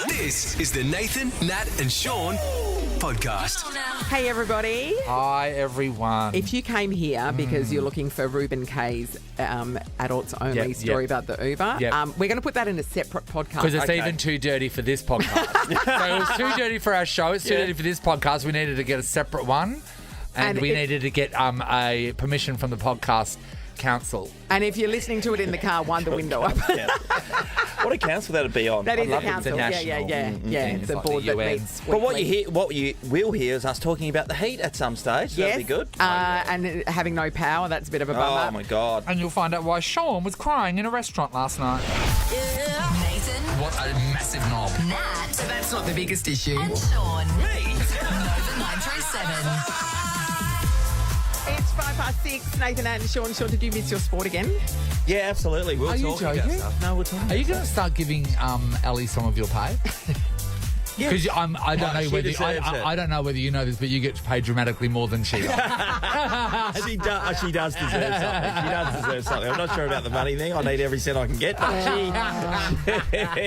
This is the Nathan, Nat and Sean podcast. Hey, everybody. Hi, everyone. If you came here because you're looking for Reuben Kaye's adults-only story about the Uber, we're going to put that in a separate podcast. Because it's even too dirty for this podcast. So it was too dirty for our show. It's too dirty for this podcast. We needed to get a separate one. And we needed to get a permission from the podcast council. And if you're listening to it in the car, wind the window up. What a council that'd be on. That is a council. It's a It's a like board the that UN. meets. But weekly. what you will hear is us talking about the heat at some stage. That'd be good. And having no power, that's a bit of a bummer. Oh, my God. And you'll find out why Sean was crying in a restaurant last night. Nathan. What a massive knob. Nat. So that's not the biggest issue. And Sean. Me. Nova 937. It's 6:05. Nathan, Nat and Sean. Sean, did you miss your sport again? Yeah, absolutely. We'll Are you talk about joking? stuff. No, we're talking Are you going to start giving Ellie some of your pay? Because I don't know she whether deserves it. I don't know whether you know this, but you get paid dramatically more than she does. She does deserve something. She does deserve something. I'm not sure about the money thing. I need every cent I can get, but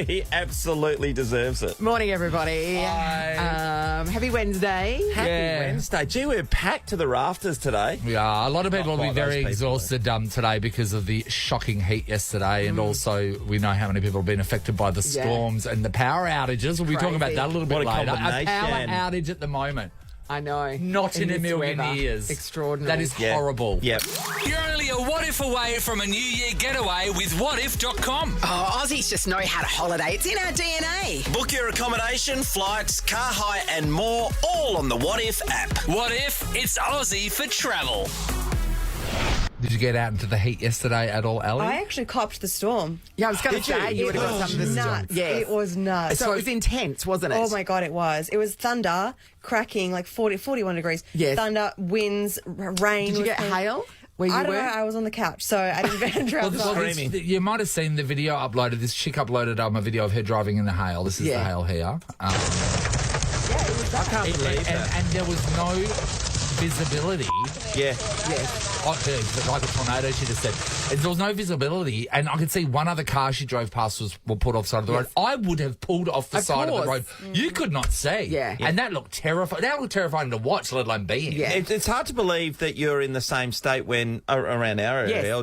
she absolutely deserves it. Morning, everybody. Hi. Happy Wednesday. Happy Wednesday. Gee, we're packed to the rafters today. Yeah, a lot of people will be quite very those people, exhausted today because of the shocking heat yesterday, and also we know how many people have been affected by the storms and the power outages. We'll be talking about that a little bit What a later. A combination. power outage at the moment. I know. Not in a this million weather. years. Extraordinary. That is horrible. Yep. You're only a what if away from a New Year getaway with whatif.com. Oh, Aussies just know how to holiday. It's in our DNA. Book your accommodation, flights, car hire and more, all on the What If app. What if it's Aussie for travel? Did you get out into the heat yesterday at all, Ellie? I actually copped the storm. Yeah, I was going to say you would have got some of this. Nuts. Yes. It was nuts. So it was intense, wasn't it? Oh my God, it was. It was thunder, cracking, like 41 degrees. Yes. Thunder, winds, rain. Did you was get coming. hail where you I don't were? know. I was on the couch, so I didn't venture outside. You might have seen the video uploaded. This chick uploaded a video of her driving in the hail. This is the hail here. I can't believe that. And there was no visibility. Yeah. Like a tornado, she just said. There was no visibility, and I could see one other car she drove past was pulled off the side of the road. I would have pulled off the side of the road. You could not see. Yeah. And that looked terrifying. That looked terrifying to watch, let alone be in. Yeah. It's hard to believe that you're in the same state when around our area.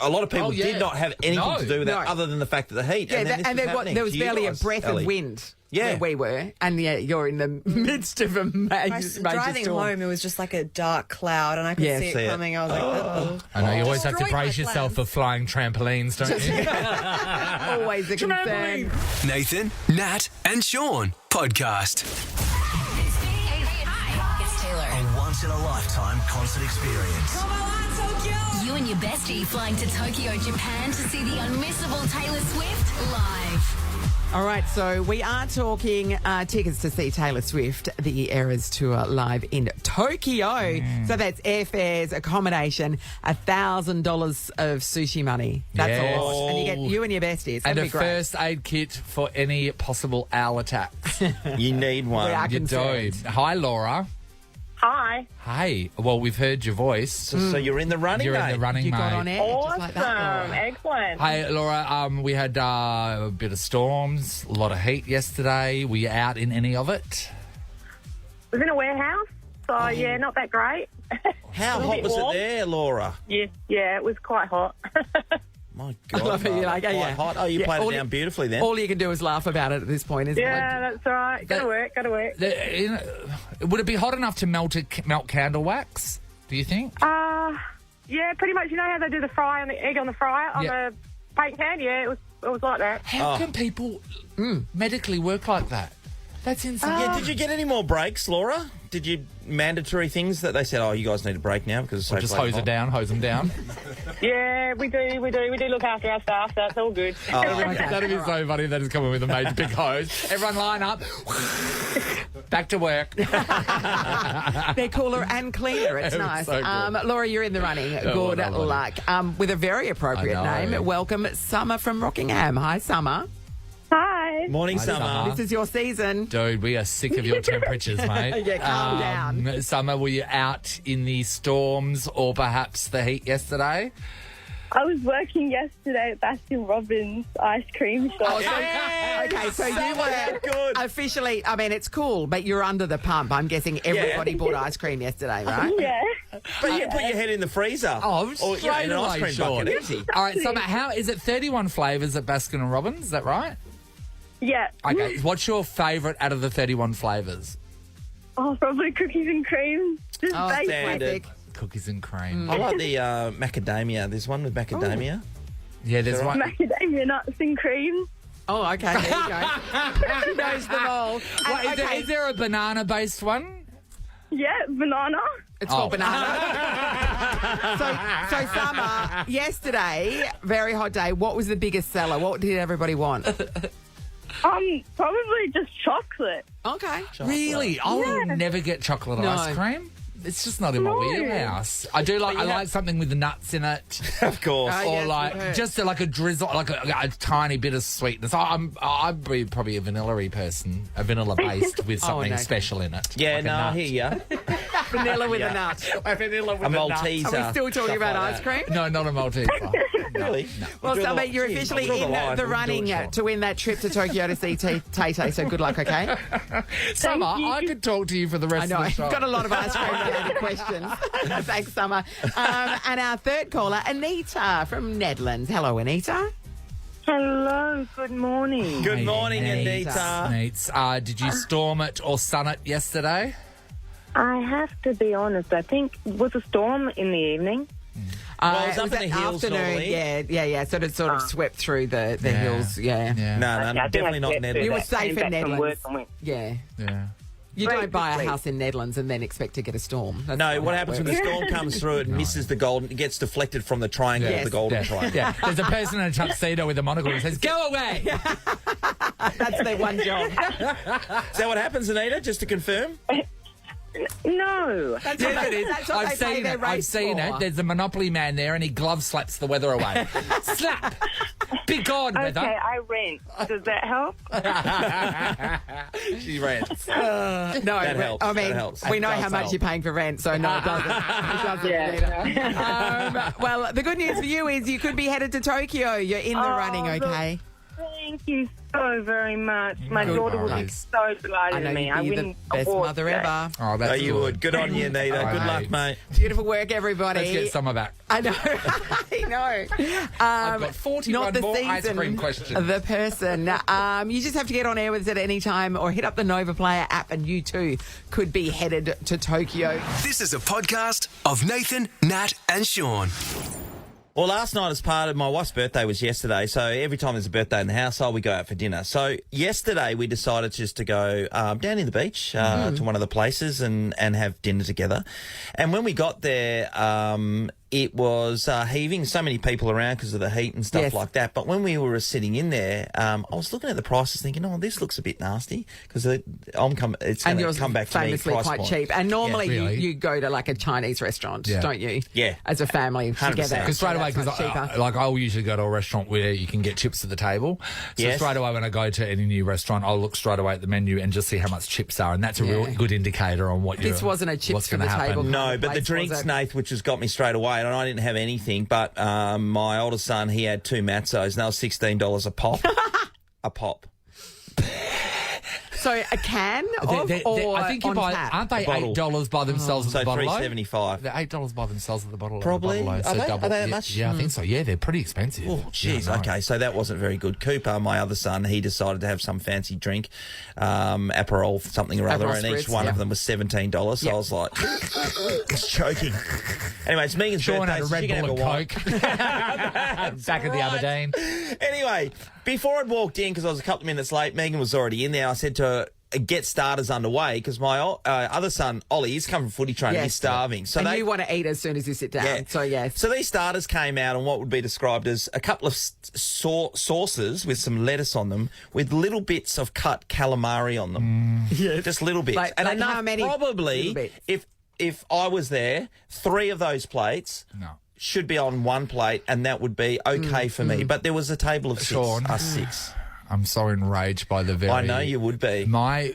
A lot of people did not have anything to do with that other than the fact of the heat. Yeah, and there was barely a breath of wind. Yeah. Where we were, and you're in the midst of a major Driving storm. home, it was just like a dark cloud, and I could see it coming. I was like, oh. I know, you always have to Destroyed my brace yourself for plans. flying trampolines, don't you? Always a concern. Nathan, Nat and Sean podcast. Hi, it's Taylor. A once-in-a-lifetime concert experience. You and your bestie flying to Tokyo, Japan to see the unmissable Taylor Swift live. All right, so we are talking tickets to see Taylor Swift, the Eras Tour, live in Tokyo. So that's airfares, accommodation, $1,000 of sushi money. That's a lot. And you get you and your bestie. It's going And to a be great. first aid kit for any possible owl attacks. You need one. We are You do. concerned. Hi, Laura. Hi. Hey. Well, we've heard your voice. So you're in the running, You're mate. in the running, You mate. got on air just like that, Awesome. Laura. Excellent. Hey, Laura, we had a bit of storms, a lot of heat yesterday. Were you out in any of it? Was in a warehouse, so yeah, not that great. How hot was it there, Laura? Yeah, it was quite hot. My God. love it. You're like, oh, quite yeah. hot. Oh, you Yeah, played all it down beautifully then. All you can do is laugh about it at this point, isn't Yeah, that's right. Got to work. Would it be hot enough to melt candle wax, do you think? Yeah, pretty much. You know how they do the fry on the egg on the fryer on the paint can? Yeah, it was like that. How can people medically work like that? That's insane. Yeah, did you get any more breaks, Laura? Did you mandatory things that they said, oh, you guys need a break now because it's so Or just bloody hose them down. Yeah, we do look after our staff. So that's all good. That'd be so funny if they just come in with a major big hose. Everyone line up. Back to work. They're cooler and cleaner. It's It was nice. so good. Laura, you're in the running. well Good done, buddy. luck. With a very appropriate I know. name. Welcome, Summer from Rockingham. Hi, Summer. Hi. Morning, Hi, Summer. Summer. This is your season. Dude, we are sick of your temperatures, mate. Yeah, calm down. Summer, were you out in the storms or perhaps the heat yesterday? I was working yesterday at Baskin Robbins ice cream shop. Okay, so you were Good. officially, I mean, it's cool, but you're under the pump. I'm guessing everybody bought ice cream yesterday, right? Yeah. But you put your head in the freezer. Oh, or, straight in an ice away, cream Sean. bucket. Easy. All right, Summer, how is it 31 flavours at Baskin and Robbins? Is that right? Yeah. Okay, what's your favourite out of the 31 flavours? Oh, probably cookies and cream. Just Oh, basic. Standard. Cookies and cream. I like the macadamia. There's one with macadamia. Yeah, there's one. Macadamia nuts and cream. Oh, okay, there you go. She knows them all. What, And, is there a banana-based one? Yeah, banana. It's called banana. so Summer, yesterday, very hot day, what was the biggest seller? What did everybody want? Probably just chocolate. Okay. Really? I will never get chocolate No. ice cream. It's just not in my wheelhouse. I do like. I like something with the nuts in it, Of course. Oh, or yes, like we've heard. just like a drizzle, like a tiny bit of sweetness. I'd be probably a vanilla-y person, a vanilla based with something no. special in it. Yeah, like a no, I nut. hear you. Vanilla with a nut. A Malteser. Are we still talking stuff about like ice that. cream? No, not a Malteser. Really? Well, Draw the Summer, line. you're Geez, officially draw the in line. the We'll do running it, Sean. to win that trip to Tokyo to see Tay-Tay, so good luck, okay? Summer, I could talk to you for the rest I know, of the I've show. got a lot of ice cream-related questions. Thanks, Summer. And our third caller, Anita from Netherlands. Hello, Anita. Hello, good morning. Good morning, Anita. Anita. Neats. Did you storm it or sun it yesterday? I have to be honest, I think it was a storm in the evening. Well, it's it up was in the that hills afternoon, normally. yeah. Sort of swept through the hills, yeah. No, Okay, I think definitely I not slept Netherlands. through You were that. safe Came in back from Netherlands. work and went, Yeah. Yeah. You Great don't buy a to house in Netherlands and then expect to get a storm. That's No, not what how it happens when works. the storm comes through, it misses the golden, it gets deflected from the triangle Yes. of the golden Yeah. triangle. Yeah. There's a person in a tuxedo with a monocle who says, "Go away." That's their one job. Is that what happens, Anita, just to confirm? no. That's Yes, what it is. that's what I've they pay seen their it. I've rates seen for. it. There's a Monopoly man there, and he glove slaps the weather away. Slap. Be gone, weather. Okay, I rent. Does that help? She rents. No, That helps. I mean, That helps. we know That how does much help. you're paying for rent, so no, it doesn't. It doesn't. Yeah. Well, the good news for you is you could be headed to Tokyo. You're in the running, okay? Thank you so very much. My Good daughter will be worries. so delighted I know in me. you'd I be win the best awards mother today. ever. Oh, that's Oh, you good. would. Good on you, Anita. Oh, Good hey. luck, mate. Beautiful work, everybody. Let's get Summer back. I know. I know. I've got 41 not the more ice season, cream questions. The person. You just have to get on air with us at any time or hit up the Nova Player app and you too could be headed to Tokyo. This is a podcast of Nathan, Nat, and Sean. Well, last night as part of my wife's birthday was yesterday, so every time there's a birthday in the household, we go out for dinner. So yesterday we decided just to go down in the beach to one of the places and have dinner together. And when we got there, it was heaving, so many people around because of the heat and stuff Yes. like that. But when we were sitting in there, I was looking at the prices thinking, oh, this looks a bit nasty because it's And going yours to come back to me famously price quite point. cheap. And normally Yeah, really. you go to like a Chinese restaurant, Yeah. don't you? Yeah. As a family 100%. together. Because straight away, That's because much cheaper. I'll usually go to a restaurant where you can get chips at the table. So Yes. straight away when I go to any new restaurant, I'll look straight away at the menu and just see how much chips are, and that's a real good indicator on what This wasn't a chips what's for gonna the happen. table. No, kind of but the place, drinks, was it? Nath, which has got me straight away, and I didn't have anything, but my older son, he had 2 matzos, and they were $16 a pop. A pop. So a can of They- or I think you on buy, tap? aren't they Bottle. $8 by themselves So at the bottle? $3.75. They're $8 by themselves at the bottle. Probably. At the bottle, Are they? double. Are they that Yeah, much? Yeah, I think so. Yeah, they're pretty expensive. Oh, jeez. Yeah, I know. Okay, so that wasn't very good. Cooper, my other son, he decided to have some fancy drink, Aperol, something or other, Aperol and each spritz, one yeah. of them was $17. So I was like, it's choking. Anyway, it's Megan's Sean birthday. had a so she Red can Bull have and a wine. Coke. Back at the Aberdeen. Anyway, before I'd walked in, because I was a couple of minutes late, Megan was already in there. I said to her, get starters underway, because my other son, Ollie, he's come from footy training. Yes. He's starving. So and they, you want to eat as soon as you sit down. So, yes. So these starters came out on what would be described as a couple of sauces with some lettuce on them, with little bits of cut calamari on them. Yeah, just little bits. Like- and like enough, how many probably, little bits? if I was there, 3 of those plates should be on one plate, and that would be okay for me. But there was a table of 6, Sean. us 6. I'm so enraged by the very... I know you would be. My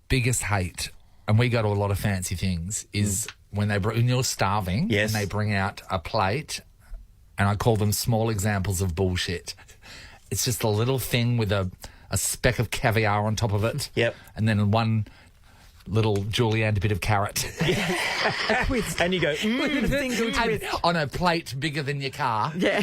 biggest hate, and we go to a lot of fancy things, is when you're starving Yes. and they bring out a plate and I call them small examples of bullshit. It's just a little thing with a speck of caviar on top of it. Yep. And then one little julienne bit of carrot. And you go, With a single And twist. on a plate bigger than your car. Yeah.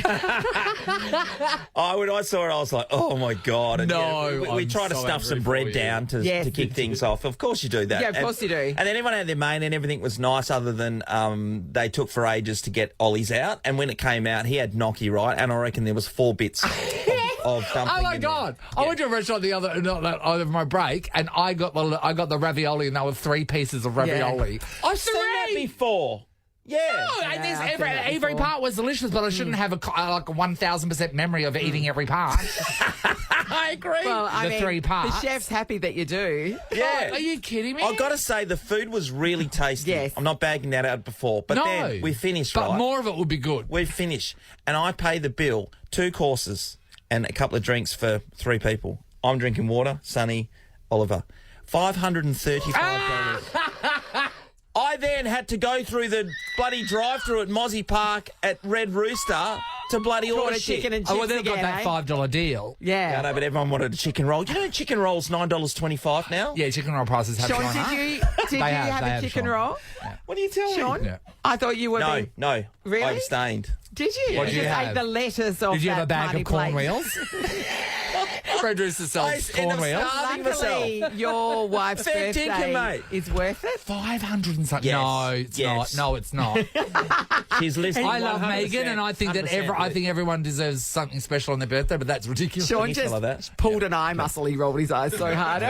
when I saw it, I was like, oh, my God. And No, we I'm try to so stuff angry some for bread you. down to Yes, kick things off. Of course you do that. Yeah, of course you do. And then everyone had their main and everything was nice other than they took for ages to get Ollie's out. And when it came out, he had gnocchi, right? And I reckon there was 4 bits of dumpling Oh my in there. God! I went to a restaurant the other over my break, and I got the ravioli, and there were 3 pieces of ravioli. I've seen that before. Yeah. No, and I've seen every that every before. part was delicious, but I shouldn't have a 1,000% memory of eating every part. I agree. Well, I The mean, 3 parts. the chef's happy that you do. yeah. Are you kidding me? I've got to say, the food was really tasty. Yes. I'm not bagging that out before. But No. then we finished, but right? more of it would be good. We finished, and I pay the bill, 2 courses and a couple of drinks for 3 people. I'm drinking water, Sonny, Oliver. $535. I then had to go through the bloody drive-through at Mozzie Park at Red Rooster to bloody order Order shit. chicken and Oh, chips well, they've got again, that eh? $5 deal. Yeah. I know, but everyone wanted a chicken roll. You know, chicken roll's $9.25 now. Yeah, chicken roll prices have Sean, gone up. did you They have they a chicken Sean. roll? What are you telling Sean? me? Yeah. I thought you were No, being... no. Really? I abstained. Did you? What did you you just have? ate the lettuce off Did you have a that bag party of corn plate. wheels? Red Rooster sells I end corn up wheels. starving Luckily, your wife's Fair birthday dinkum, mate. is worth it. 500 and something. Yes. No, it's Yes. not. No, it's not. She's listening. I love 100%, Megan, and I think that 100%, I think everyone deserves something special on their birthday, but that's ridiculous. Sean Any just fella that. pulled an eye muscle. He rolled his eyes so hard.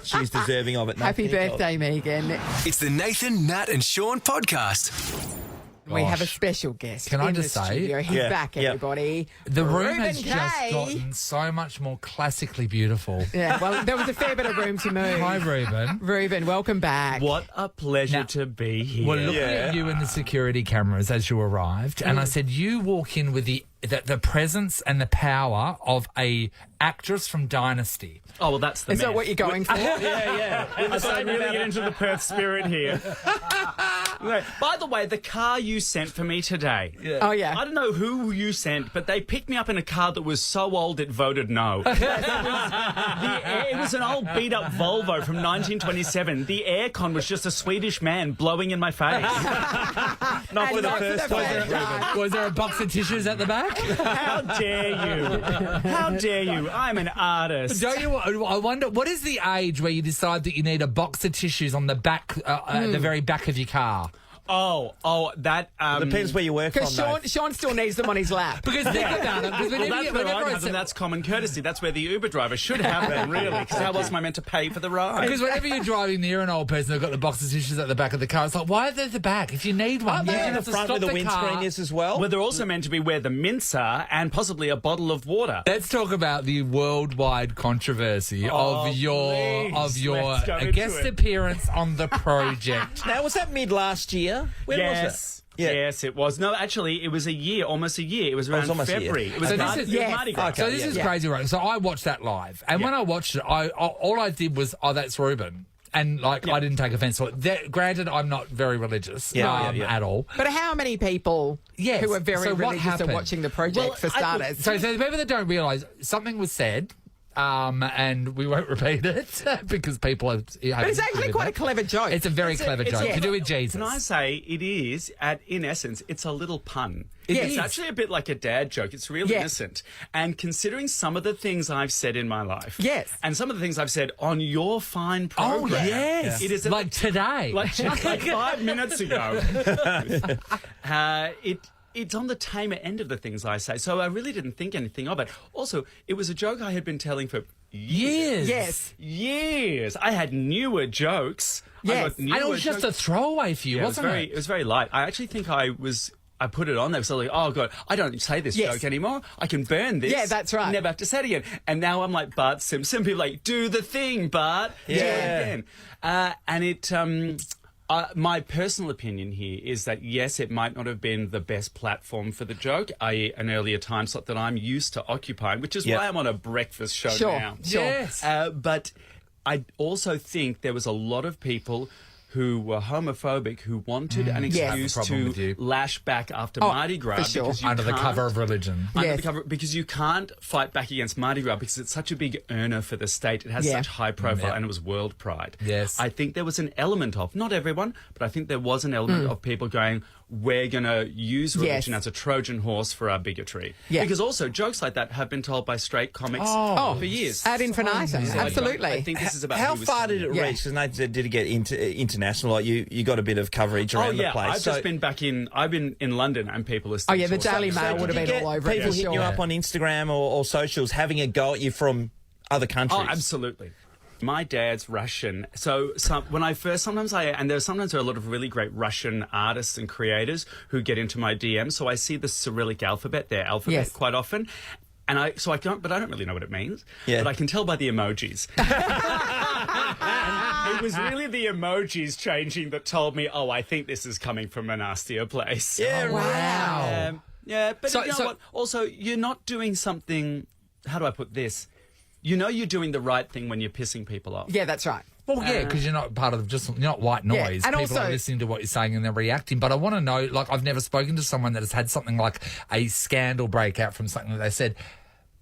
she's deserving of it. No, Happy can you tell? birthday, Megan. It's the Nathan, Nat and Sean podcast. We have a Gosh. special guest. Can I in just the say- studio. He's Yeah, back, yeah. everybody. The room Reuben has just Kaye. gotten so much more classically beautiful. Yeah, well, there was a fair bit of room to move. Hi, Reuben. Reuben, welcome back. What a pleasure Now- to be here. We're looking at you in the security cameras as you arrived, and I said, you walk in with the presence and the power of a actress from Dynasty. Oh, well, that's the Is that myth. what you're going for? Yeah. I started really get into the Perth spirit here. No, by the way, the car you sent for me today. Oh, yeah. I don't know who you sent, but they picked me up in a car that was so old it voted no. It was an old beat-up Volvo from 1927. The aircon was just a Swedish man blowing in my face. Not for And the not first for the time. first time. Was there a box of tissues at the back? How dare you? How dare you? I'm an artist. Don't you? I wonder, what is the age where you decide that you need a box of tissues on the back, the very back of your car? That Depends where you work from, Because though. Sean still needs them on his lap. Because think about it. Because Well, whenever that's you- where whenever I I have them. say- That's common courtesy. That's where the Uber driver should have them, really. Because how else am I meant to pay for the ride? Because whenever you're driving near an old person who's got the box of tissues at the back of the car, it's like, why are they at the back? If you need one, Aren't you they in the have to front stop where the windscreen car. is as well? Well, they're also meant to be where the mints are and possibly a bottle of water. Let's talk about the worldwide controversy of your let's go into guest it. appearance on the project. Now, was that mid last year? When was Yes. it? Yeah. Yes, it was. No, actually, it was a year, almost a year. It was around almost a year. February. It was So Mardi, this is- it was yes. Mardi Gras. Okay. So this is crazy, right? So I watched that live, and when I watched it, all I did was, that's Reuben. And, I didn't take offence to it. Granted, I'm not very religious at all. But how many people Yes. who are very So what religious are happened? watching the project, for starters? So the people that don't realise, something was said, and we won't repeat it because people are... But it's actually quite a clever joke. It's a very clever joke to do with Jesus. Can I say it is, in essence, it's a little pun. Yes. It's actually a bit like a dad joke. It's really Yeah. innocent. And considering some of the things I've said in my life, Yes. and some of the things I've said on your fine program, Oh, yes. it is like today. like 5 minutes ago. It's on the tamer end of the things I say, so I really didn't think anything of it. Also, it was a joke I had been telling for years. Yes. Years. I had newer jokes. Yes. I got And newer it was just jokes. a throwaway for you, Yeah, wasn't it was very light. I actually think I put it on there, so like, oh god, I don't say this Yes. joke anymore. I can burn this. Yeah, that's right. Never have to say it again. And now I'm like Bart Simpson. People are like, do the thing, Bart. Do it again. And it. My personal opinion here is that, yes, it might not have been the best platform for the joke, i.e. an earlier time slot that I'm used to occupying, which is why I'm on a breakfast show now. Yes. But I also think there was a lot of people who were homophobic, who wanted an Yes. excuse That's the problem with to you. lash back after Mardi Gras. for sure. Because you Under the can't- cover of religion. under Yes. the cover, because you can't fight back against Mardi Gras because it's such a big earner for the state. It has Yeah. such high profile, Yeah. and it was World Pride. Yes. I think there was an element of, not everyone, but I think there was an element of people going, we're going to use religion Yes. as a Trojan horse for our bigotry. Yeah. Because also jokes like that have been told by straight comics Oh. for years. Ad infinitum. So Absolutely. I think this is about How who was far telling did it it. Yeah. reach? Because Nathan said, did it get international? Like you got a bit of coverage around the place. I've just been I've been in London and people are still Oh, yeah, the talking. Daily Mail would have Did you been get all over it. people for hitting sure. you up on Instagram or socials having a go at you from other countries? Oh, absolutely. My dad's Russian, so sometimes there are a lot of really great Russian artists and creators who get into my DM. So I see the Cyrillic alphabet, their alphabet, Yes. quite often, and I don't really know what it means. Yeah. But I can tell by the emojis. And it was really the emojis changing that told me, oh, I think this is coming from a nastier place. Yeah, Wow. Yeah, but So- you know so- what? Also, you're not doing something. How do I put this? You know you're doing the right thing when you're pissing people off. Yeah, that's right. Well, yeah, because you're not part of you're not white Yeah, noise. and People also- are listening to what you're saying and they're reacting. But I want to know, like, I've never spoken to someone that has had something like a scandal breakout from something that they said.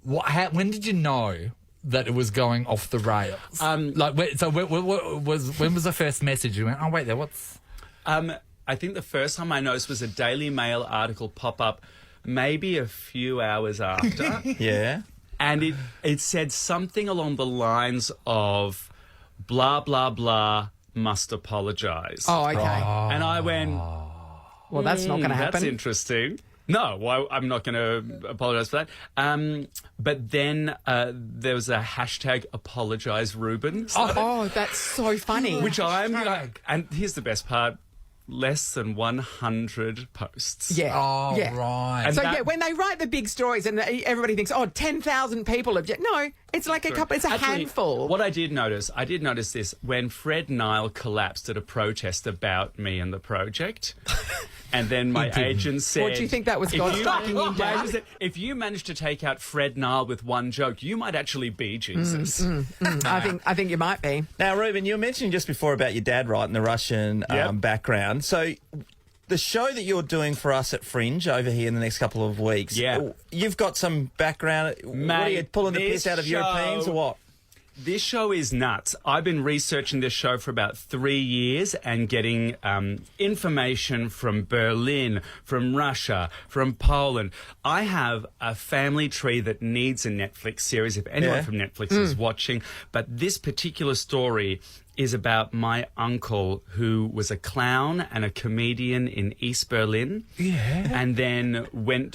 When did you know that it was going off the rails? When was the first message? You went, oh wait, what's? I think the first time I noticed was a Daily Mail article pop up maybe a few hours after. Yeah. And it said something along the lines of blah, blah, blah, must apologise. Oh, okay. And I went, Well, that's not going to happen. that's interesting. No, well, I'm not going to apologise for that. But then there was a hashtag apologise Reuben. Oh, that's so funny. Which I'm like, and here's the best part, less than 100 posts. Yeah. Oh, yeah. right. And So, that- yeah, when they write the big stories and everybody thinks, 10,000 people have... No, it's like a couple... It's a Actually, handful. What I did notice this when Fred Nile collapsed at a protest about me and the project. And then my agent said... What do you think that was God striking you My down? agent said, if you manage to take out Fred Nile with one joke, you might actually be Jesus. I think you might be. Now, Reuben, you were mentioning just before about your dad, right, and the Russian Yep. background. So the show that you're doing for us at Fringe over here in the next couple of weeks, Yeah. you've got some background. What are you Mate, pulling the this piss out of show- Europeans or what? This show is nuts. I've been researching this show for about 3 years and getting information from Berlin, from Russia, from Poland. I have a family tree that needs a Netflix series if anyone Yeah. from Netflix is watching. But this particular story is about my uncle who was a clown and a comedian in East Berlin. Yeah. And then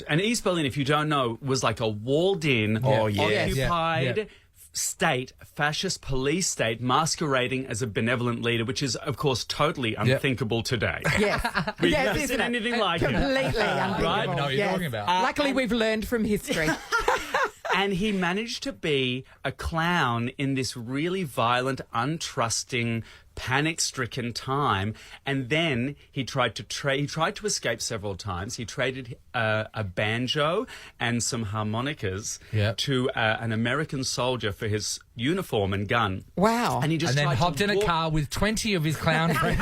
and East Berlin, if you don't know, was like a walled-in, Oh, yes. occupied... Yeah. state, fascist police state, masquerading as a benevolent leader, which is, of course, totally unthinkable today. Yes. We've Yes, never isn't seen it? anything like it. Completely unthinkable. Right? I know what you're Yes. talking about. Luckily, we've learned from history. And he managed to be a clown in this really violent, untrusting, panic-stricken time. And then he tried to escape several times. He traded a banjo and some harmonicas Yep. to an American soldier for his uniform and gun. Wow. And he just And then tried hopped to in a walk- car with 20 of his clown friends.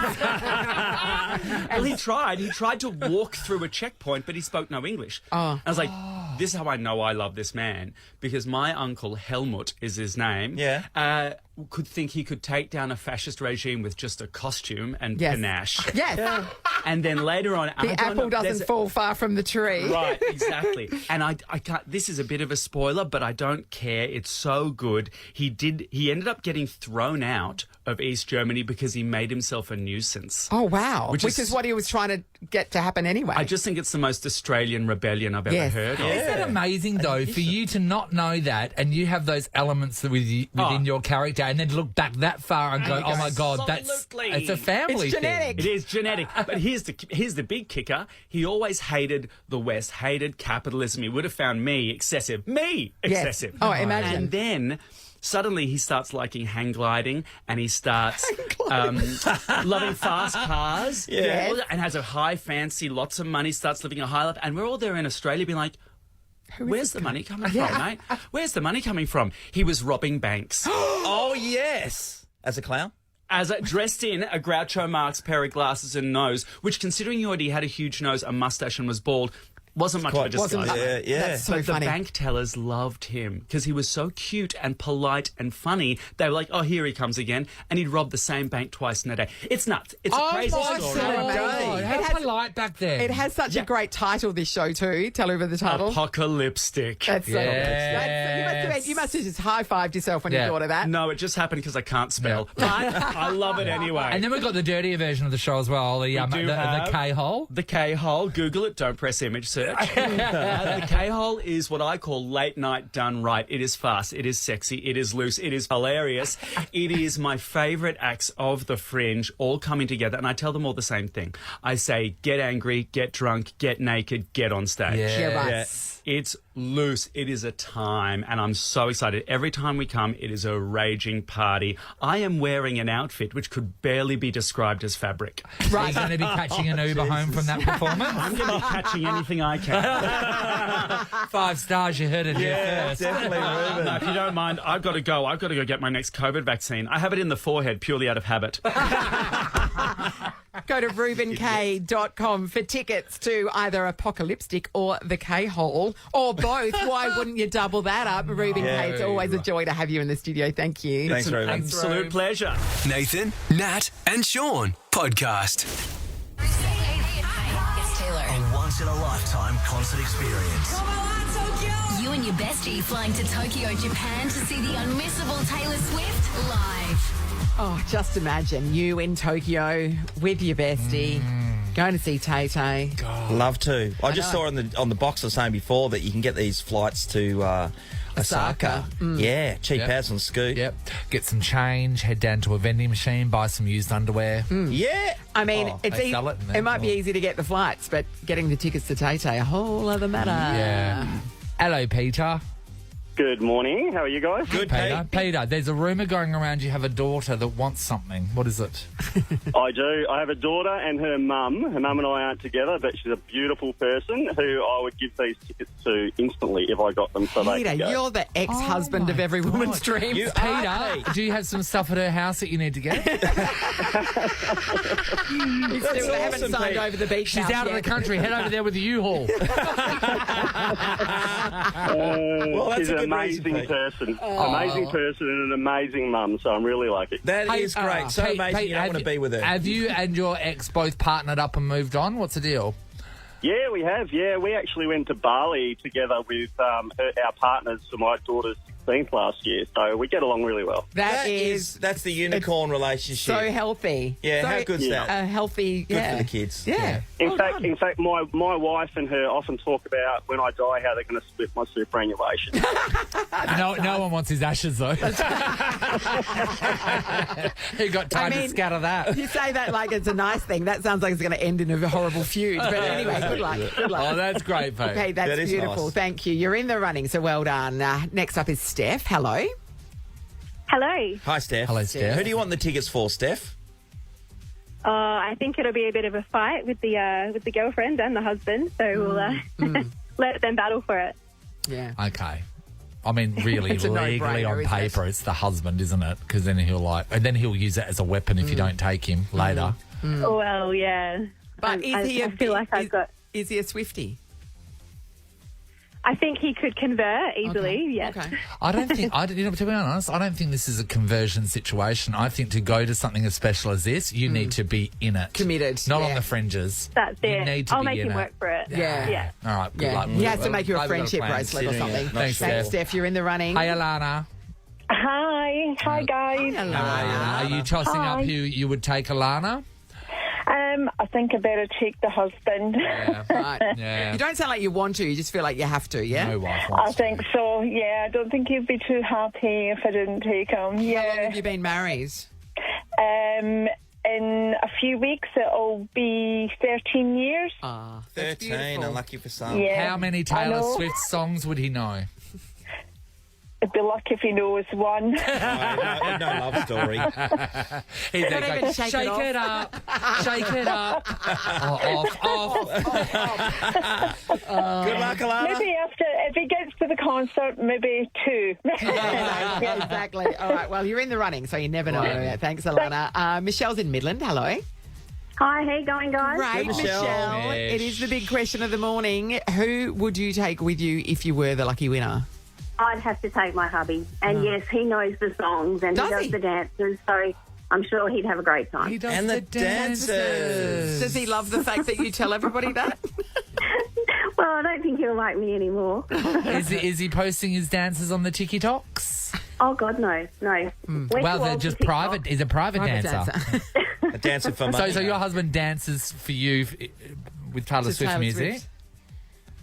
Well, he tried to walk through a checkpoint, but he spoke no English. I was like, this is how I know I love this man, because my uncle, Helmut is his name, could think he could take down a fascist regime with just a costume and Yes. panache. Yes. And then later on... The apple doesn't fall far from the tree. Right, exactly. And I can't... This is a bit of a spoiler, but I don't care. It's so good. He ended up getting thrown out of East Germany because he made himself a nuisance. Oh, wow. Which Which is- is what he was trying to get to happen anyway. I just think it's the most Australian rebellion I've ever Yes. heard of. Isn't that amazing, though, for you to not know that and you have those elements within your character and then to look back that far and go, oh, my God, Absolutely. it's a family It's genetic. It is genetic. But here's the big kicker. He always hated the West, hated capitalism. He would have found me excessive. Me excessive. Oh, imagine. And then... suddenly, he starts liking hang gliding, and he starts loving fast cars, and has a high fancy, lots of money. Starts living a high life, and we're all there in Australia, being like, "Where's the money coming from, mate? Where's the money coming from?" He was robbing banks. Oh, yes. As a clown? Dressed in a Groucho Marx pair of glasses and nose, which, considering he already had a huge nose, a mustache, and was bald, wasn't much of a disguise. That's so But funny. the bank tellers loved him because he was so cute and polite and funny. They were like, oh, here he comes again. And he'd rob the same bank twice in a day. It's nuts. It's a crazy my story. God. How It has- polite back then. It has such a great title, this show, too. Tell over the title. Apocalyptic. That's so Yes. you must have just high-fived yourself when you thought of that. No, it just happened because I can't spell. But I love it anyway. And then we've got the dirtier version of the show as well, the do have K-hole. The K-hole. Google it. Don't press image search. The K-hole is what I call late night done right. It is fast. It is sexy. It is loose. It is hilarious. It is my favourite acts of the Fringe all coming together. And I tell them all the same thing. I say, get angry, get drunk, get naked, get on stage. Yes. It's loose. It is a time, and I'm so excited. Every time we come, it is a raging party. I am wearing an outfit which could barely be described as fabric. Are you going to be catching an Uber home from that performance? I'm going to be catching anything I can. 5 stars, you heard it here first. Definitely, Reuben. No, if you don't mind, I've got to go. I've got to go get my next COVID vaccine. I have it in the forehead purely out of habit. Go to ReubenKaye.com for tickets to either Apocalyptic or the K-Hole, or both. Why wouldn't you double that up? Reuben Kaye, it's always a joy to have you in the studio. Thank you. Thanks, Reuben. Absolute pleasure. Nathan, Nat, and Sean podcast. It's Taylor. A once-in-a-lifetime concert experience. You and your bestie flying to Tokyo, Japan to see the unmissable Taylor Swift live. Oh, just imagine you in Tokyo with your bestie, going to see Tay-Tay. Love to. I just know. saw on the box I was saying before that you can get these flights to Osaka. Yeah, cheap as on Scoot. Yep. Get some change, head down to a vending machine, buy some used underwear. Yeah. I mean, they sell it in there. it might be easy to get the flights, but getting the tickets to Tay-Tay, a whole other matter. Yeah. Hello, Peter. Good morning. How are you guys? Good, Peter. Peter, there's a rumour going around you have a daughter that wants something. What is it? I do. I have a daughter and her mum. Her mum and I aren't together, but she's a beautiful person who I would give these tickets to instantly if I got them. So they Peter, could go. you're the ex-husband of every woman's dreams. You Peter, do you have some stuff at her house that you need to get? They haven't awesome, signed Pete. over the beach She's house out of the yet. country. Head over there with the U-Haul. Well, that's She's a an good amazing reason, Pete. person. Amazing person and an amazing mum, so I'm really lucky. That is great. So amazing. You don't want to be with her. Have you and your ex both partnered up and moved on? What's the deal? Yeah, we have. Yeah, we actually went to Bali together with our partners for my daughter's 16th last year, so we get along really well. That's the unicorn relationship. so healthy. Yeah, so, how good's that? A healthy, Good for the kids. Yeah. In fact, my wife and her often talk about when I die how they're going to split my superannuation. No one wants his ashes, though. Who got time to scatter that? You say that like it's a nice thing. That sounds like it's going to end in a horrible feud. But anyway, good luck. Good luck. Oh, that's great, Pete. Okay, that's That is beautiful. nice. Thank you. You're in the running, so well done. Next up is Steph. Hello. Hello. Hi, Steph. Hello, Steph. Who do you want the tickets for, Steph? I think it'll be a bit of a fight with the girlfriend and the husband, so we'll let them battle for it. Yeah. Okay. I mean, really, It's a legally no-brainer, on isn't it? paper, it's the husband, isn't it? Because then he'll use it as a weapon if you don't take him later. Well, yeah. But I feel like I've got... Is he a Swiftie? I think he could convert easily, Okay. yes. Okay. I don't think, to be honest, I don't think this is a conversion situation. I think to go to something as special as this, you need to be in it. Committed, Not yeah. on the fringes. That's You it. need to I'll be make in him it. work for it. Yeah. Yeah. All right, good Yeah. luck. He has to make you a Maybe we've got friendship plan. bracelet or Sitting, something. not Thanks, sure. Thanks, Steph. You're in the running. Hey, Alana. Hi. Hi, guys. Are you tossing up who you would take, Alana? I think I better check the husband. Yeah. Right. Yeah. You don't sound like you want to. You just feel like you have to, yeah? No wife I wants think so, yeah. I don't think he'd be too happy if I didn't take him. How long Yeah. have you been married? In a few weeks, it'll be 13 years. Ah, 13, unlucky for some. Yeah. How many I Taylor know. Swift songs would he know? He'd be lucky if he knows one. No love story. He's Don't even shake it up. Shake it up. Off. Good luck, Alana. Maybe after, if he gets to the concert, maybe 2. Yeah, exactly. All right, well, you're in the running, so you never know. Thanks, Alana. Michelle's in Midland. Hello. Hi, how you going, guys? Great, Michelle. It is the big question of the morning. Who would you take with you if you were the lucky winner? I'd have to take my hubby. And yes, he knows the songs and he does the dances, so I'm sure he'd have a great time. He does And the dances. Does he love the fact that you tell everybody that? Well, I don't think he'll like me anymore. Is he posting his dances on the TikToks? Oh, God, no. We're Well, too they're old just for TikTok. private. He's a private dancer. A dancer for money. So your husband dances for you with Taylor Swift Taylor music? Swift.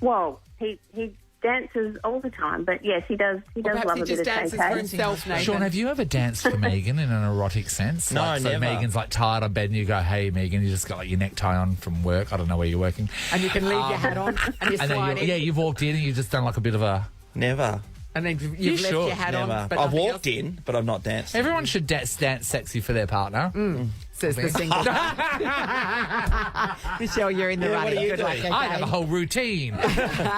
Well, he dances all the time, but yes, he does. He does Perhaps love he a bit just of dances for KK. himself, Nathan. Sean, have you ever danced for Megan in an erotic sense? No, So never. Megan's like tired on bed and you go, hey, Megan, you just got like your necktie on from work. I don't know where you're working. And you can leave your hat on and you And slide then in. you've walked in and you've just done like a bit of a... Never. And then you've left should. your hat Never. on. But I've nothing walked else. in, but I've not danced. Everyone should dance sexy for their partner. Says the single. Michelle, you're in the Yeah, what running. do you Good do? luck, okay? I have a whole routine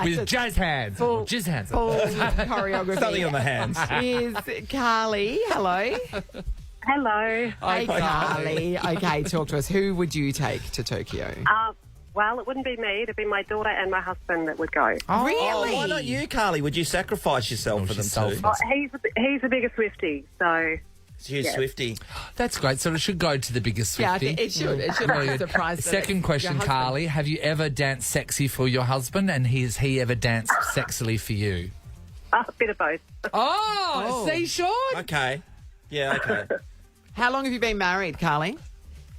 with jazz hands. Full- Jizz hands. Full choreography. Something on the hands. Is Carly. Hello. Hello. Hey, Carly. Okay, talk to us. Who would you take to Tokyo? Well, it wouldn't be me. It'd be my daughter and my husband that would go. Really? Oh, why not you, Carly? Would you sacrifice yourself for them she's too? selfless. He's a bigger Swiftie, so... Huge Swiftie. That's great. So it should go to the biggest Yeah, Swiftie. it should. It should Very be a good. surprise. that Second it's question, your husband. Carly. Have you ever danced sexy for your husband and has he ever danced sexily for you? A bit of both. Oh, see, Sean? Okay. Yeah, okay. How long have you been married, Carly?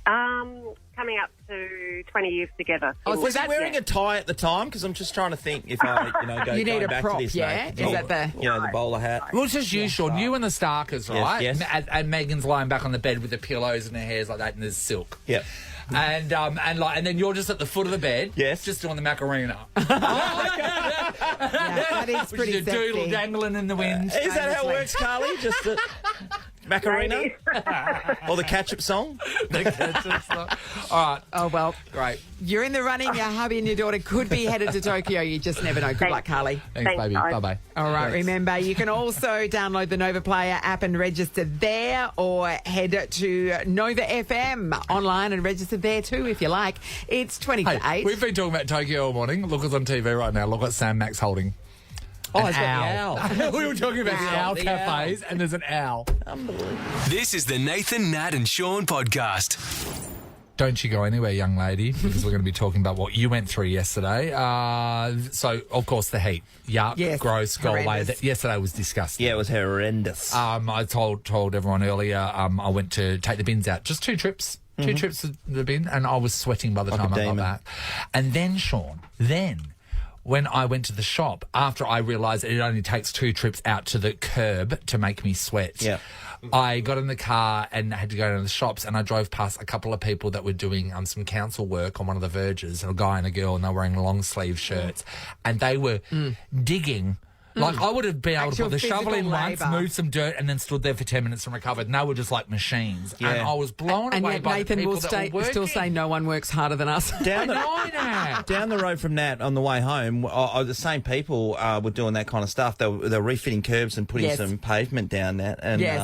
Coming up to 20 years together. Oh, so Was he that's wearing a tie at the time? Because I'm just trying to think if I, go You need going a back prop, to this. yeah? Nate. Is that the- the bowler hat? Well, it's just you, Sean. You and the Starkers, right? yes. And Megan's lying back on the bed with the pillows and her hair's like that, and there's silk. Yeah. And then you're just at the foot of the bed, Yes. just doing the Macarena. Yeah, that is Which pretty is a doodle sexy. dangling in the wind. Is that how it works, Carly? Just the Macarena? Or the catch-up song? All right. Oh, well, Great. you're in the running. Your hubby and your daughter could be headed to Tokyo. You just never know. Good luck, Carly. Thanks, baby. guys. Bye-bye. All right, remember, you can also download the Nova Player app and register there, or head to Nova FM online and register there too if you like. It's 20 to 8. We've been talking about Tokyo all morning. Look what's on TV right now. Look what Sam Mack's holding. Oh, it's got the owl. We were talking about the owl The cafes, and there's an owl. This is the Nathan, Nat and Sean podcast. Don't you go anywhere, young lady, because we're going to be talking about what you went through yesterday. So, of course, the heat. Yuck, Yes, gross, go away. horrendous. Yesterday was disgusting. Yeah, it was horrendous. I told everyone earlier I went to take the bins out. Just 2 trips. 2 trips to the bin, and I was sweating by the Like a time I got demon. back. And then, Sean, when I went to the shop, after I realised it only takes 2 trips out to the curb to make me sweat, Yeah. I got in the car and had to go to the shops, and I drove past a couple of people that were doing some council work on one of the verges, a guy and a girl, and they were wearing long sleeve shirts, and they were digging. Like, I would have been able to Actual put the shovel in physical once, labour. move some dirt, and then stood there for 10 minutes and recovered. And they were just like machines. Yeah. And I was blown And away yet by Nathan the people will that were working. still say no one works harder than us. Down the, Nat. down the road from Nat on the way home, the same people were doing that kind of stuff. They were refitting curbs and putting Yes. some pavement down that. And Yes.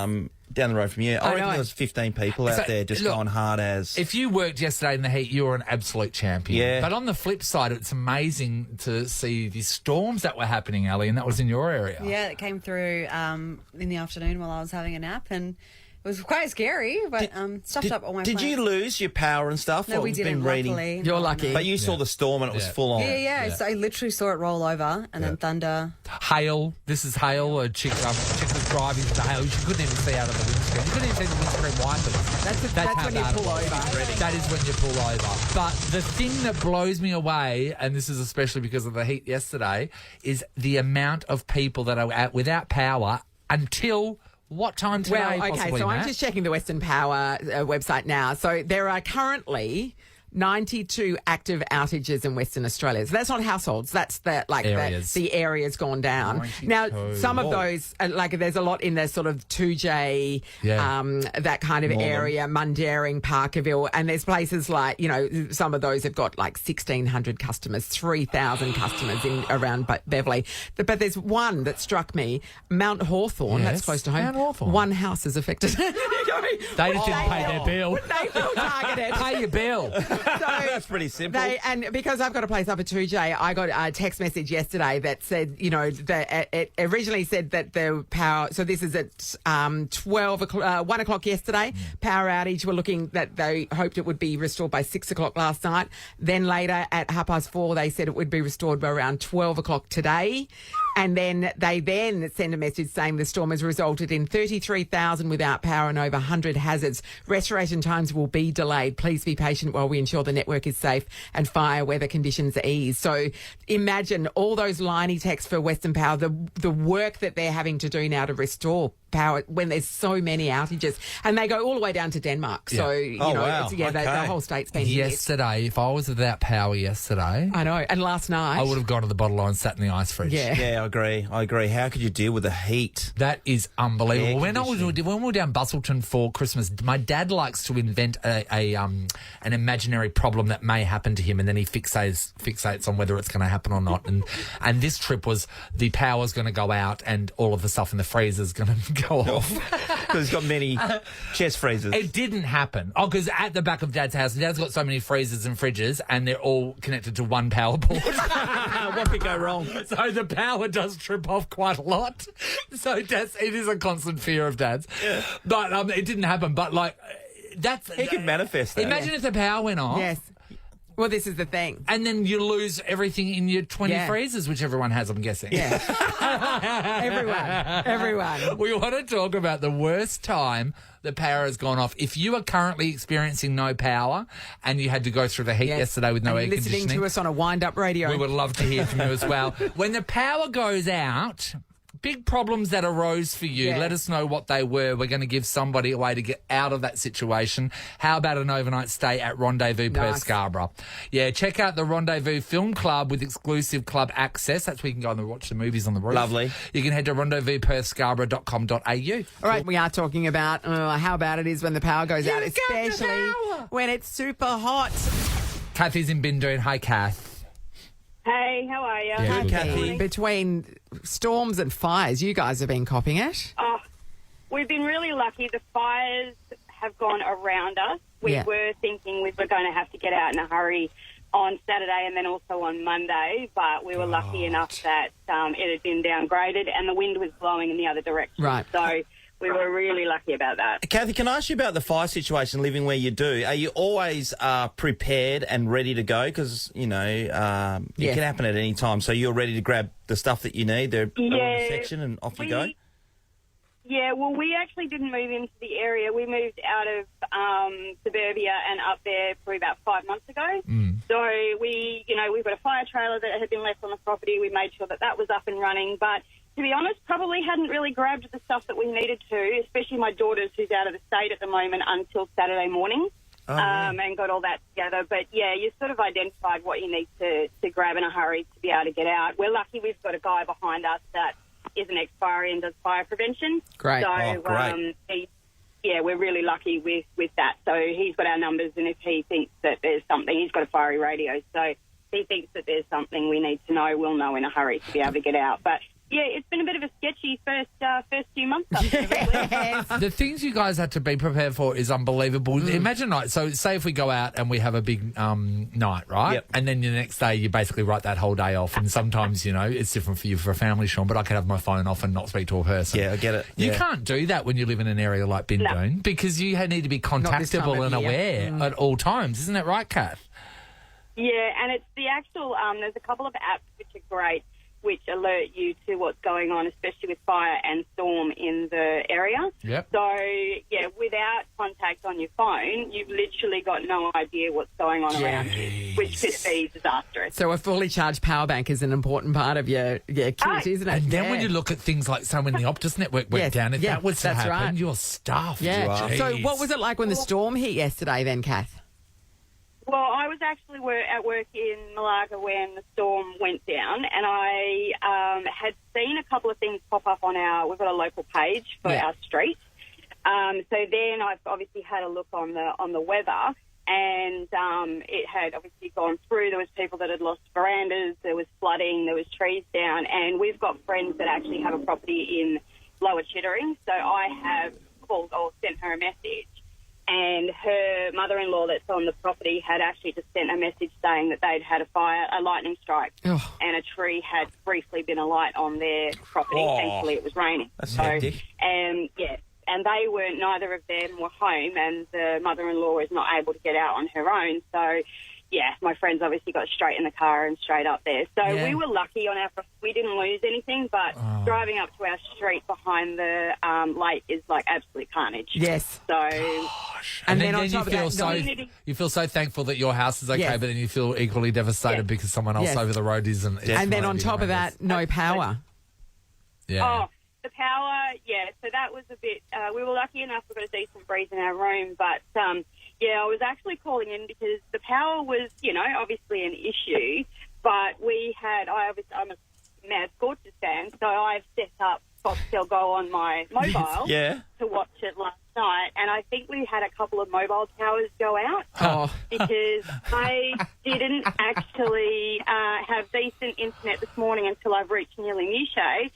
down the road from you, I reckon know. there was 15 people out So, there just look, going hard as. If you worked yesterday in the heat, you were an absolute champion. Yeah. But on the flip side, it's amazing to see the storms that were happening, Ali, and that was in your area. Yeah, it came through in the afternoon while I was having a nap, and it was quite scary, but stuffed up all my Did plants. you lose your power and stuff? No, we I've didn't, been reading. luckily. You're No, lucky. no. But you saw the storm and it was full on. Yeah. So I literally saw it roll over, and then thunder. Hail. This is hail. A chick was driving to the hail. She couldn't even see out of the windscreen. You couldn't even see the windscreen wipers. That's how when you bad pull it was. over. That is when you pull over. But the thing that blows me away, and this is especially because of the heat yesterday, is the amount of people that are out without power until what time today? Well, okay, possibly, so I'm Matt? just checking the Western Power website now. So there are currently 92 active outages in Western Australia. So that's not households. That's Areas. the areas gone down. 92. Now, some of those, there's a lot in the sort of 2J, that kind of area, Mundaring, Parkerville, and there's places like, some of those have got like 1,600 customers, 3,000 customers in around Beverley. But there's one that struck me, Mount Hawthorn, that's close to home. Mount Hawthorn. One house is affected. They just didn't pay their bill. They will target it. Pay your bill. That's pretty simple. And because I've got a place up at 2J, I got a text message yesterday that said, that it originally said that the power, so this is at 1 o'clock yesterday, power outage. We're looking that they hoped it would be restored by 6 o'clock last night. Then later at 4:30, they said it would be restored by around 12 o'clock today. And then they send a message saying the storm has resulted in 33,000 without power and over 100 hazards. Restoration times will be delayed. Please be patient while we ensure the network is safe and fire weather conditions ease. So imagine all those liney texts for Western Power, the work that they're having to do now to restore power when there's so many outages. And they go all the way down to Denmark. So, wow. the whole state's been hit. Yesterday, if I was without power yesterday, I know. And last night, I would have gone to the bottle line and sat in the ice fridge. Yeah. I agree. How could you deal with the heat? That is unbelievable. When we were down Bustleton for Christmas, my dad likes to invent an imaginary problem that may happen to him, and then he fixates on whether it's going to happen or not. And this trip was the power's going to go out and all of the stuff in the freezer's going to go off. Because he's got many chest freezers. It didn't happen. Oh, because at the back of Dad's house, Dad's got so many freezers and fridges, and they're all connected to one power board. What could go wrong? So the power does trip off quite a lot. So it is a constant fear of Dad's. Yeah. But it didn't happen. But he could manifest that. Imagine if the power went off. Yes. Well, this is the thing. And then you lose everything in your 20 freezers, which everyone has, I'm guessing. Yeah. Everyone. We want to talk about the worst time the power has gone off. If you are currently experiencing no power and you had to go through the heat yesterday with no air conditioning. Listening to us on a wind-up radio. We would love to hear from you as well. When the power goes out, big problems that arose for you, let us know what they were. We're going to give somebody a way to get out of that situation. How about an overnight stay at Rendezvous Perth Scarborough? Yeah, check out the Rendezvous Film Club with exclusive club access. That's where you can go and watch the movies on the roof. Lovely. You can head to rendezvousperthscarborough.com.au. All right, we are talking about how bad it is when the power goes out, especially when it's super hot. Kathy's in Bindoon. Hi, Kath. Hey, how are you? Yeah, Kathy, between storms and fires, you guys have been copying it. Oh, we've been really lucky. The fires have gone around us. We were thinking we were going to have to get out in a hurry on Saturday and then also on Monday, but we were lucky enough that it had been downgraded and the wind was blowing in the other direction. Right. So we were really lucky about that. Kathy, can I ask you about the fire situation, living where you do? Are you always prepared and ready to go? Because, it can happen at any time. So you're ready to grab the stuff that you need, the section, and off you go? Yeah, well, we actually didn't move into the area. We moved out of suburbia and up there probably about 5 months ago. So we've got a fire trailer that had been left on the property. We made sure that was up and running. But to be honest, probably hadn't really grabbed the stuff that we needed to, especially my daughter's who's out of the state at the moment until Saturday morning. And got all that together. But, you sort of identified what you need to grab in a hurry to be able to get out. We're lucky we've got a guy behind us that is an ex-fire and does fire prevention. Great. So, great. we're really lucky with that. So he's got our numbers, and if he thinks that there's something, he's got a fiery radio. So if he thinks that there's something we need to know, we'll know in a hurry to be able to get out. But yeah, it's been a bit of a sketchy first few months up there, really. The things you guys had to be prepared for is unbelievable. Imagine, say if we go out and we have a big night, right? Yep. And then the next day you basically write that whole day off. And sometimes, it's different for you for a family, Sean, but I could have my phone off and not speak to a person. Yeah, I get it. You can't do that when you live in an area like Bindoon because you need to be contactable and aware at all times. Isn't that right, Kath? Yeah, and it's the actual, there's a couple of apps which are great, which alert you to what's going on, especially with fire and storm in the area. Yep. So, without contact on your phone, you've literally got no idea what's going on around you, which could be disastrous. So a fully charged power bank is an important part of your kit, isn't it? And then when you look at things like, when the Optus network went down, if that was to happen, you're stuffed. Yeah. So what was it like when the storm hit yesterday then, Kath? Well, I was actually at work in Malaga when the storm went down, and I had seen a couple of things pop up on we've got a local page for our street. So then I've obviously had a look on the weather, and it had obviously gone through. There was people that had lost verandas, there was flooding, there was trees down, and we've got friends that actually have a property in Lower Chittering, so I have called or sent her a message. And her mother-in-law that's on the property had actually just sent a message saying that they'd had a lightning strike, and a tree had briefly been alight on their property. Thankfully, it was raining. That's hectic. And neither of them were home, and the mother-in-law is not able to get out on her own. So, yeah, my friends obviously got straight in the car and straight up there. So we were lucky we didn't lose anything, but driving up to our street behind the lake is like absolute carnage. Yes. So, and then you on top of that, you feel so thankful that your house is okay, but then you feel equally devastated because someone else over the road isn't. And then on top of that, no power. Yeah. Oh, the power, so that was a bit, we were lucky enough we got a decent breeze in our room, but, I was actually calling in because the power was, obviously an issue, but I'm a Mad Scorchers fan, so I've set up Foxtel Go on my mobile to watch it last night, and I think we had a couple of mobile towers go out because I didn't actually have decent internet this morning until I've reached nearly Niche.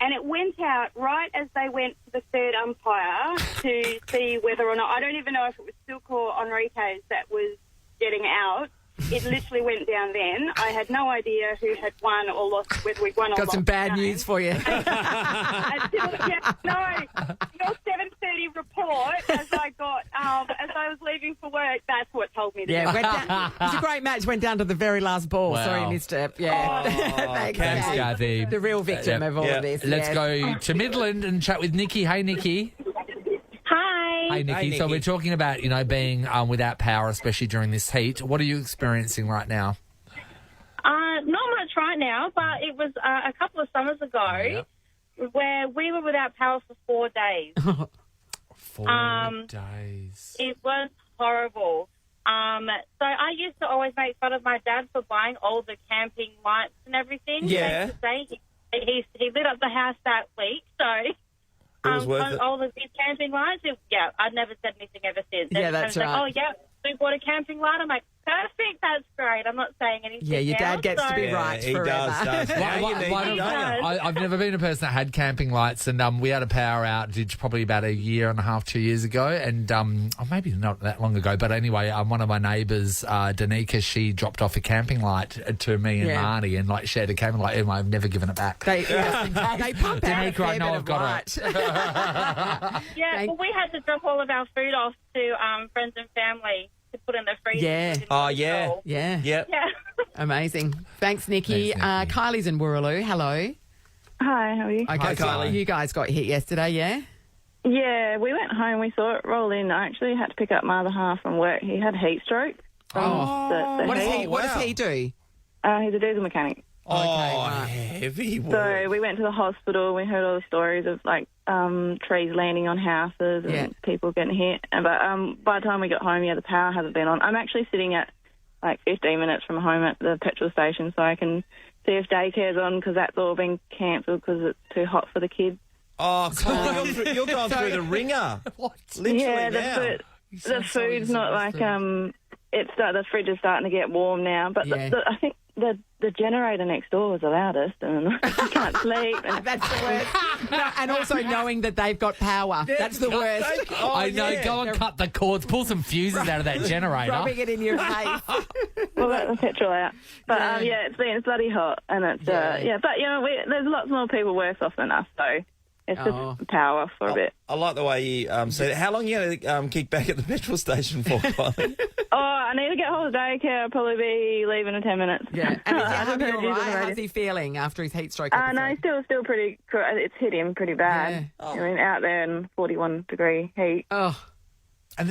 And it went out right as they went to the third umpire to see whether or not, I don't even know if it was Silk or Enriquez that was getting out. It literally went down then. I had no idea who had won or lost, whether we won or lost. Got some bad news for you. Your 7:30 report as I was leaving for work, that's what told me. It was a great match. Went down to the very last ball. Wow. Sorry, missed it. Yeah. Thanks, Kathy. The real victim of all of this. Let's go to Midland and chat with Nikki. Hey, Nikki. Hi. Hey, Nikki. So we're talking about, being without power, especially during this heat. What are you experiencing right now? Not much right now, but it was a couple of summers ago where we were without power for 4 days. 4 days. It was horrible. So I used to always make fun of my dad for buying all the camping lights and everything. Yeah. To say he lit up the house that week, so... It was worth it. All of these camping lights, I'd never said anything ever since. Yeah, that's right. Like, we bought a camping light. I'm like, perfect, that's great. I'm not saying anything. Yeah, your dad gets to be right he forever. does. I've never been a person that had camping lights, and we had a power outage probably about a year and a half, 2 years ago, and maybe not that long ago, but anyway, one of my neighbours, Danica, she dropped off a camping light to me and Marnie, and shared a camping light, and I've never given it back. They pump out a fair bit of light. Well, we had to drop all of our food off to friends and family to put in the freezer. Yeah. Oh, yeah. Yeah. Yep. Yeah. Amazing. Thanks, Nikki. Kylie's in Wooroloo. Hello. Hi, how are you? Okay, Hi, so Kylie. you guys got hit yesterday, yeah? Yeah, we went home. We saw it roll in. I actually had to pick up my other half from work. He had heat stroke. The What heat. does he do? He's a diesel mechanic. Heavy. So we went to the hospital. We heard all the stories of trees landing on houses and people getting hit. But by the time we got home, the power hasn't been on. I'm actually sitting at 15 minutes from home at the petrol station, so I can see if daycare's on because that's all been cancelled because it's too hot for the kids. Oh, you're going through the ringer. What? Literally now. The food's not the fridge is starting to get warm now, but I think the generator next door was the loudest, and you can't sleep. And that's the worst. And also knowing that they've got power. That's the worst. I know. Go and cut the cords. Pull some fuses out of that generator. Rubbing it in your face. We'll let the petrol out. But it's bloody hot, and it's but there's lots more people worse off than us, so. It's just power for a bit. I like the way you said it. How long are you going to kick back at the petrol station for, Kylie? I need to get hold of daycare. I'll probably be leaving in 10 minutes. Yeah. And is he all right? How's he feeling after his heat stroke? No, he's still pretty... It's hit him pretty bad. Yeah. I mean, out there in 41-degree heat. Oh. And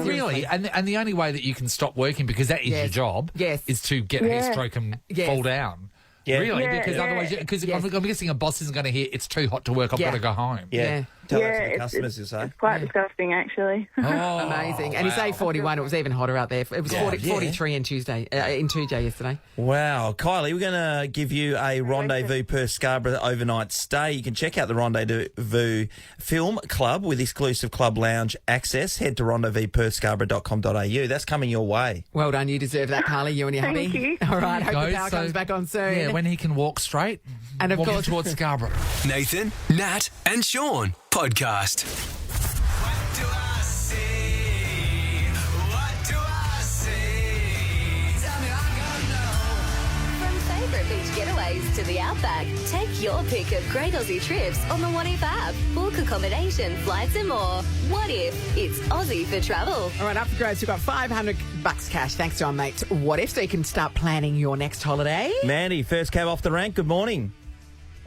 really, and the only way that you can stop working, because that is your job, is to get heat stroke and fall down. Yeah. Really, because otherwise, I'm guessing a boss isn't going to hear it's too hot to work, I've got to go home. Yeah. Tell yeah, that to the it's customers, you say. quite disgusting, actually. Amazing. And you say 41, it was even hotter out there. It was 43 in 2J yesterday. Wow. Kylie, we're going to give you a Rendezvous per Scarborough overnight stay. You can check out the Rendezvous Film Club with exclusive club lounge access. Head to rendezvousperscarborough.com.au. That's coming your way. Well done. You deserve that, Carly, you and your hubby. Thank you. All right. Hope the Go, power so- comes back on soon. Yeah, when he can walk straight. And of walking course- towards Scarborough. Nathan, Nat, and Sean podcast. From favourite beach getaways to the outback, take your pick of great Aussie trips on the What If app. Book accommodation, flights and more. What if it's Aussie for travel? All right, up for grabs. We've got $500 cash thanks to our mate What If, so you can start planning your next holiday. Mandy, first cab off the rank. Good morning.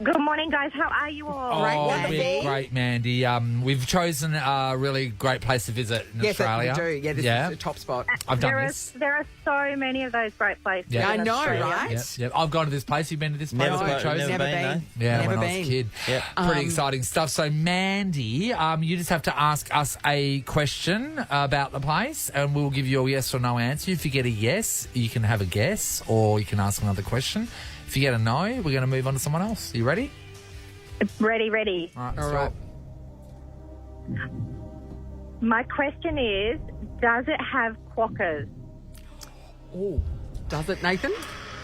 Good morning, guys. How are you all? Mandy. Great, Mandy. We've chosen a really great place to visit in Yes, Australia. we do. Yeah, this is a top spot. I've done this. There are so many of those great places. Yeah. I in know, Australia. right? Yep. I've gone to this place. You've been to this place? Never that we've chosen? Never been. no. Yeah, Never when I was been. a kid. Yep. Pretty exciting stuff. So, Mandy, you just have to ask us a question about the place, and we'll give you a yes or no answer. If you get a yes, you can have a guess, or you can ask another question. If you get a no, we're going to move on to someone else. Are you ready? Ready. All right. My question is, does it have quokkas? Oh, does it, Nathan?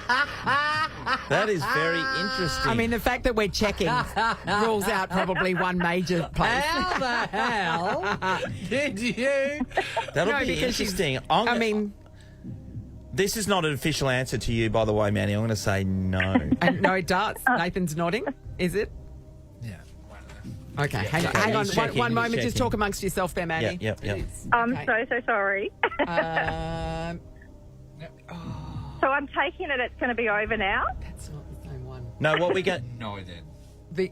That is very interesting. I mean, the fact that we're checking rules out probably one major place. How the hell did you? that'll No, be because she's- interesting. I mean, This is not an official answer to you, by the way, Manny. I'm going to say no. no, it does. Nathan's nodding. Is it? Yeah. Okay, hang Okay, on. he's One checking, moment. he's Just checking. talk amongst yourself there, Mandy. Yep. I'm Okay. so sorry. So I'm taking it it's going to be over now? That's not the same one. No, what we get? No, then. The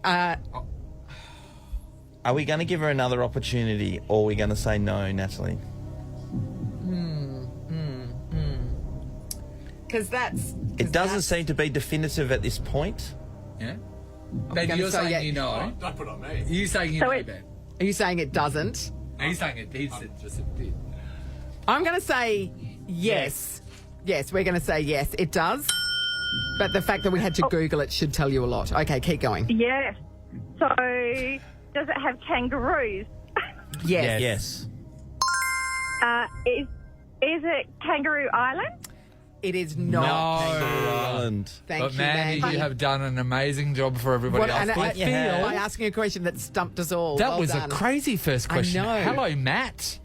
Are we going to give her another opportunity, or are we going to say no, Natalie? because that's It doesn't seem to be definitive at this point. Yeah. gonna Ben, you're say saying yeah. you know. Don't put it on me. You saying you So know, it- Ben. Are you saying it doesn't? He's saying it. He said just it did. I'm going to say yes. Yes, we're going to say yes. It does. But the fact that we had to Google it should tell you a lot. Okay, keep going. Yes. So does it have kangaroos? Yes. Yes. Is it Kangaroo Island? It is Not not. Kangaroo Island. Thank But you, Mandy, Mandy. you have done an amazing job for everybody else. and I I feel by asking a question that stumped us all. that Well was done. a crazy first question. I know. Hello, Matt.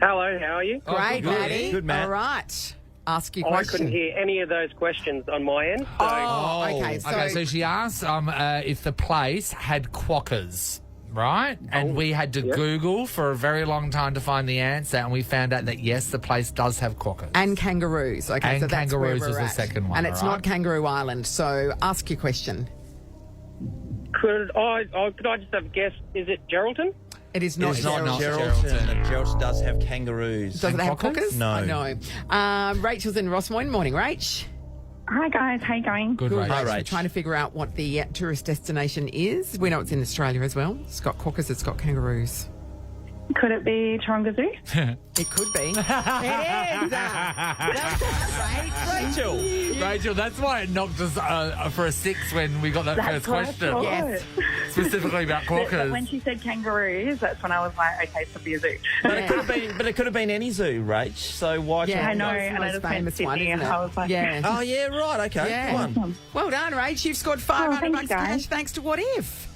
Hello, how are you? Great, good. Maddie. Good, Matt. All right. Ask your I question. couldn't hear any of those questions on my end. So Oh, okay. So she asked if the place had quokkas, right? And we had to Google for a very long time to find the answer, and we found out that yes, the place does have quokkas. And kangaroos. Okay, And so that's where kangaroos we're was the at. second one, And it's all not right? Kangaroo Island. So ask your question. could I just have a guess? Is it Geraldton? It is not. It's not Geraldton. Geraldton. Geraldton does have kangaroos. Does it have quokkas? quokkas? No. No. Rachel's in Rossmoyne. Morning, Rach. Hi, guys. How you going? Good, Good, Rach. Hi, Rach. We're Rach. trying to figure out what the tourist destination is. We know it's in Australia as well. It's got quokkas. It's got kangaroos. Could it be Taronga Zoo? It could be. It is. That's right, Rachel. Rachel, that's why it knocked us for a 6 when we got that first what I question. thought. Yes. Specifically about But quokkas. when she said kangaroos, that's when I was like, okay, it's a zoo. But it could have been any zoo, Rach. So why? Yeah, I know, it's the and I most just went famous Sydney one, and isn't it? I was like, Yeah. Oh yeah, right. Okay, Yeah. come on. Well done, Rach. You've scored $500 thank you, guys. cash thanks to What If.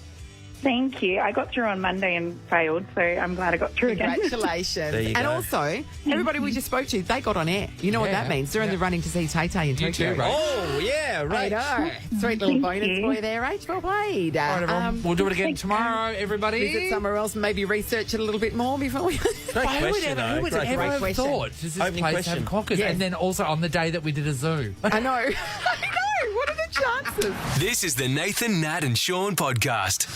Thank you. I got through on Monday and failed, so I'm glad I got through again. Congratulations. There you And go. also, everybody we just spoke to, they got on air. You know what Yeah. that means. They're in the running to see Tay Tay in You Tokyo. too, Rach. Oh yeah, I right. know. Sweet little Thank bonus you. for you there, Rach. Well played. All right, everyone. We'll do it again tomorrow, everybody. Visit somewhere else and maybe research it a little bit more before we... Great question, though. Who would Great ever have question. thought does this Opening place question. have quokkas? Yes. And then also on the day that we did a zoo. I know. I know. What are the chances? This is the Nathan, Nat, and Sean podcast.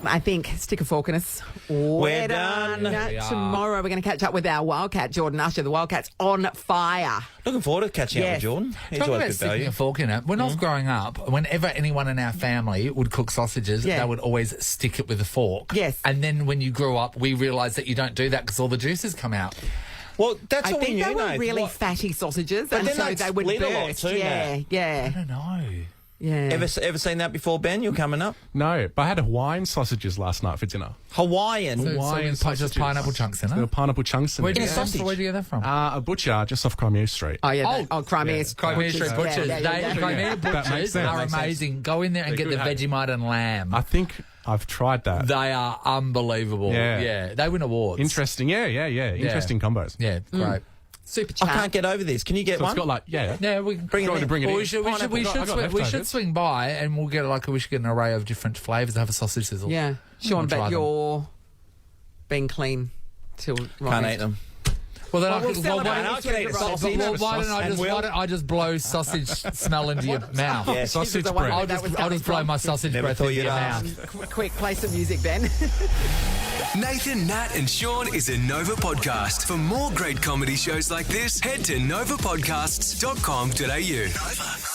I think stick a fork in us. We're done. We are. Tomorrow we're going to catch up with our Wildcat, Jordan Usher. The Wildcat's on fire. Looking forward to catching up Yes. with Jordan. He's Talking always about good sticking value. a fork in it. When I was growing up, whenever anyone in our family would cook sausages, Yeah. they would always stick it with a fork. Yes. And then when you grew up, we realised that you don't do that because all the juices come out. Well, that's I what we think knew, they were Nath. really What- fatty sausages, But and then so they'd they would split a lot burst. too, Yeah, Nat. yeah, I don't know. yeah. Ever seen that before, Ben? You're coming up. No, but I had Hawaiian sausages last night for dinner. Hawaiian. So Hawaiian we put just pineapple chunks in There were it. pineapple chunks in Where it. do you yeah. get that? Where do you get that from? A butcher just off Crimea Street. Oh, yeah. Crimea. Crimea Street Butchers. Yeah. Crimea That makes Butchers sense. are Makes sense. amazing. Go in there and They're get the good, hey? Vegemite and lamb. I think I've tried that. They are unbelievable. Yeah. They win awards. Interesting. Yeah. Interesting combos. Yeah, great. Super I chat. can't get over this. Can you get So one? it's got like, Yeah, we can Bring it in. bring it Well, in. we should Pineapple. I got leftovers. swing by and we'll get we should get an array of different flavours and have a sausage sizzle. Yeah, Sean, I'll try but them. you're being clean till Can't eat them. Well, then Well, I we'll could. celebrate why it. don't- I can eat a but sausage. why don't I just blow sausage smell into your mouth? Yes. Sausage I wonder bread. where that was I'll coming just blow from. my sausage Never breath thought into you'd your ask. mouth. Quick, play some music, Ben. Nathan, Nat, and Sean is a Nova podcast. For more great comedy shows like this, head to novapodcasts.com.au. Nova.